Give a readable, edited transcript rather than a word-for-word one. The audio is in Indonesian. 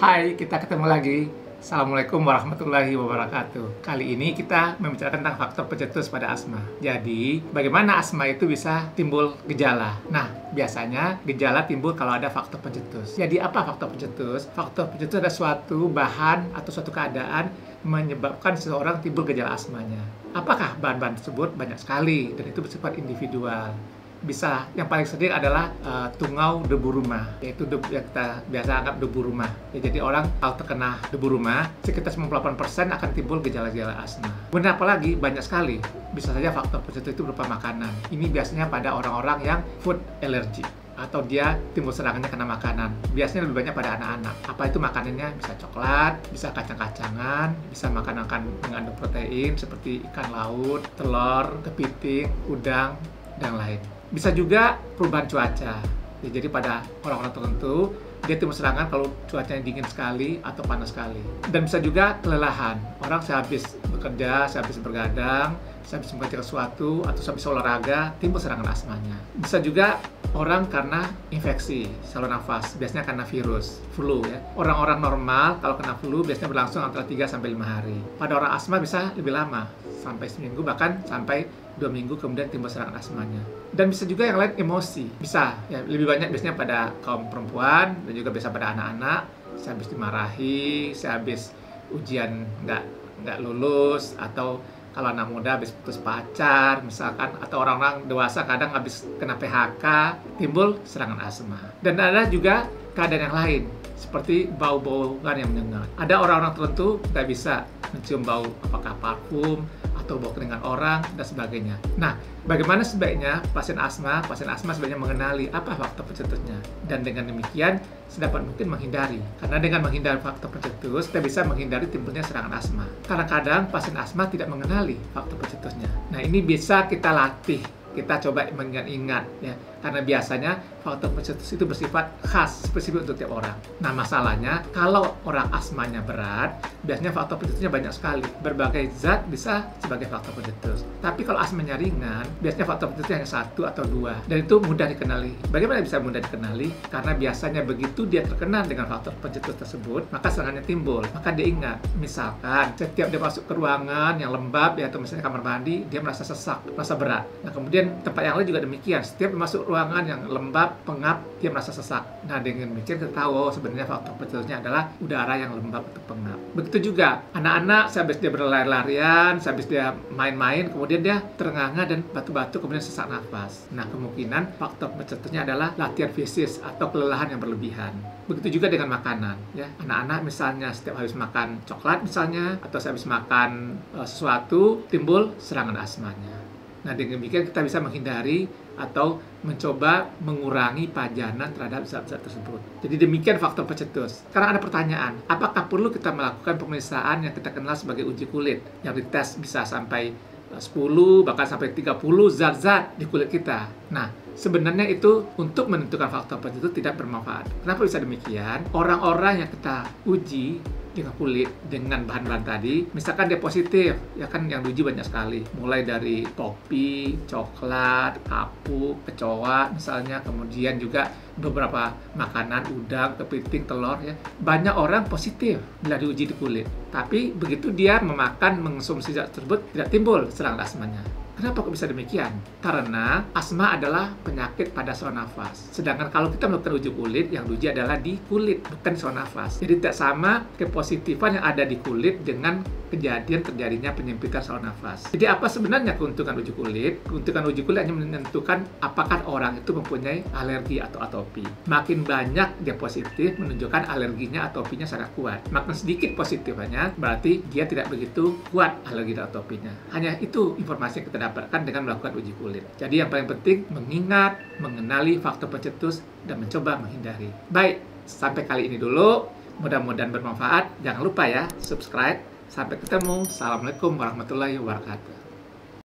Hai, kita ketemu lagi. Assalamualaikum warahmatullahi wabarakatuh. Kali ini kita membicarakan tentang faktor pencetus pada asma. Jadi, bagaimana asma itu bisa timbul gejala? Nah, biasanya gejala timbul kalau ada faktor pencetus. Jadi, apa faktor pencetus? Faktor pencetus adalah suatu bahan atau suatu keadaan menyebabkan seseorang timbul gejala asmanya. Apakah bahan-bahan tersebut? Banyak sekali, dan itu bersifat individual. Bisa, yang paling sering adalah tungau debu rumah, yaitu debu yang kita biasa anggap debu rumah. Ya, jadi orang kalau terkena debu rumah, sekitar 98% akan timbul gejala-gejala asma. Kemudian apalagi banyak sekali, bisa saja faktor pencetus itu berupa makanan. Ini biasanya pada orang-orang yang food allergy atau dia timbul serangannya karena makanan. Biasanya lebih banyak pada anak-anak. Apa itu makanannya? Bisa coklat, bisa kacang-kacangan, bisa makanan mengandung protein seperti ikan laut, telur, kepiting, udang, dan lain. Bisa juga perubahan cuaca. Ya, jadi pada orang-orang tertentu, dia timbul serangan kalau cuacanya dingin sekali atau panas sekali. Dan bisa juga kelelahan. Orang sehabis bekerja, sehabis bergadang, sehabis mengerjakan sesuatu, atau sehabis olahraga, timbul serangan asmanya. Bisa juga orang karena infeksi saluran nafas, biasanya karena virus, flu ya. Orang-orang normal kalau kena flu biasanya berlangsung antara 3-5 hari. Pada orang asma bisa lebih lama, sampai seminggu, bahkan sampai 2 minggu kemudian timbul serangan asmanya. Dan bisa juga yang lain emosi, bisa ya, lebih banyak biasanya pada kaum perempuan dan juga bisa pada anak-anak, sehabis dimarahi, sehabis ujian nggak lulus, atau kalau anak muda habis putus pacar misalkan, atau orang-orang dewasa kadang habis kena PHK, timbul serangan asma. Dan ada juga keadaan yang lain, seperti bau-bauan yang menyengat. Ada orang-orang tertentu nggak bisa mencium bau, apakah parfum atau bau keringat orang dan sebagainya. Nah, bagaimana sebaiknya pasien asma sebaiknya mengenali apa faktor pencetusnya, dan dengan demikian sedapat mungkin menghindari. Karena dengan menghindari faktor pencetus, kita bisa menghindari timbulnya serangan asma. Kadang-kadang pasien asma tidak mengenali faktor pencetusnya. Nah, ini bisa kita latih, kita coba mengingat-ingat ya, karena biasanya faktor pencetus itu bersifat khas, spesifik untuk tiap orang. Nah, masalahnya kalau orang asmanya berat, biasanya faktor pencetusnya banyak sekali. Berbagai zat bisa sebagai faktor pencetus. Tapi kalau asmanya ringan, biasanya faktor pencetusnya hanya 1 atau 2, dan itu mudah dikenali. Bagaimana bisa mudah dikenali? Karena biasanya begitu dia terkena dengan faktor pencetus tersebut, maka serangannya timbul. Maka dia ingat, misalkan setiap dia masuk ke ruangan yang lembab ya, atau misalnya kamar mandi, dia merasa sesak, merasa berat. Nah, kemudian tempat yang lain juga demikian. Setiap masuk ruangan yang lembab, pengap, dia merasa sesak. Nah, dengan demikian kita tahu sebenarnya faktor pencetusnya adalah udara yang lembab atau pengap. Begitu juga anak-anak, sehabis dia berlari-larian, sehabis dia main-main, kemudian dia terengah-engah dan batu-batu, kemudian sesak nafas. Nah, kemungkinan faktor pencetusnya adalah latihan fisik atau kelelahan yang berlebihan. Begitu juga dengan makanan ya. Anak-anak misalnya setiap habis makan coklat misalnya, atau habis makan sesuatu, timbul serangan asmanya. Nah, dengan demikian kita bisa menghindari atau mencoba mengurangi pajanan terhadap zat-zat tersebut. Jadi demikian faktor pencetus. Sekarang ada pertanyaan, apakah perlu kita melakukan pemeriksaan yang kita kenal sebagai uji kulit, yang dites bisa sampai 10 bahkan sampai 30 zat-zat di kulit kita. Nah, sebenarnya itu untuk menentukan faktor pencetus tidak bermanfaat. Kenapa bisa demikian? Orang-orang yang kita uji dengan kulit dengan bahan-bahan tadi, misalkan dia positif, ya kan yang diuji banyak sekali, mulai dari kopi, coklat, kapuk, kecoa misalnya, kemudian juga beberapa makanan, udang, kepiting, telur ya. Banyak orang positif bila diuji di kulit, tapi begitu dia memakan, mengonsumsi zat tersebut, tidak timbul serangan asmanya. Kenapa kok bisa demikian? Karena asma adalah penyakit pada saluran nafas. Sedangkan kalau kita melakukan uji kulit, yang diuji adalah di kulit, bukan saluran nafas. Jadi tidak sama kepositifan yang ada di kulit dengan kejadian terjadinya penyempitan saluran nafas. Jadi apa sebenarnya keuntungan uji kulit? Keuntungan uji kulit hanya menentukan apakah orang itu mempunyai alergi atau atopi. Makin banyak dia positif, menunjukkan alerginya, atopinya sangat kuat. Makin sedikit positifnya, berarti dia tidak begitu kuat alergi dan atopinya. Hanya itu informasi yang kita dapatkan dengan melakukan uji kulit. Jadi yang paling penting mengingat, mengenali faktor pencetus, dan mencoba menghindari. Baik, sampai kali ini dulu. Mudah-mudahan bermanfaat. Jangan lupa ya, subscribe. Sampai ketemu. Assalamualaikum warahmatullahi wabarakatuh.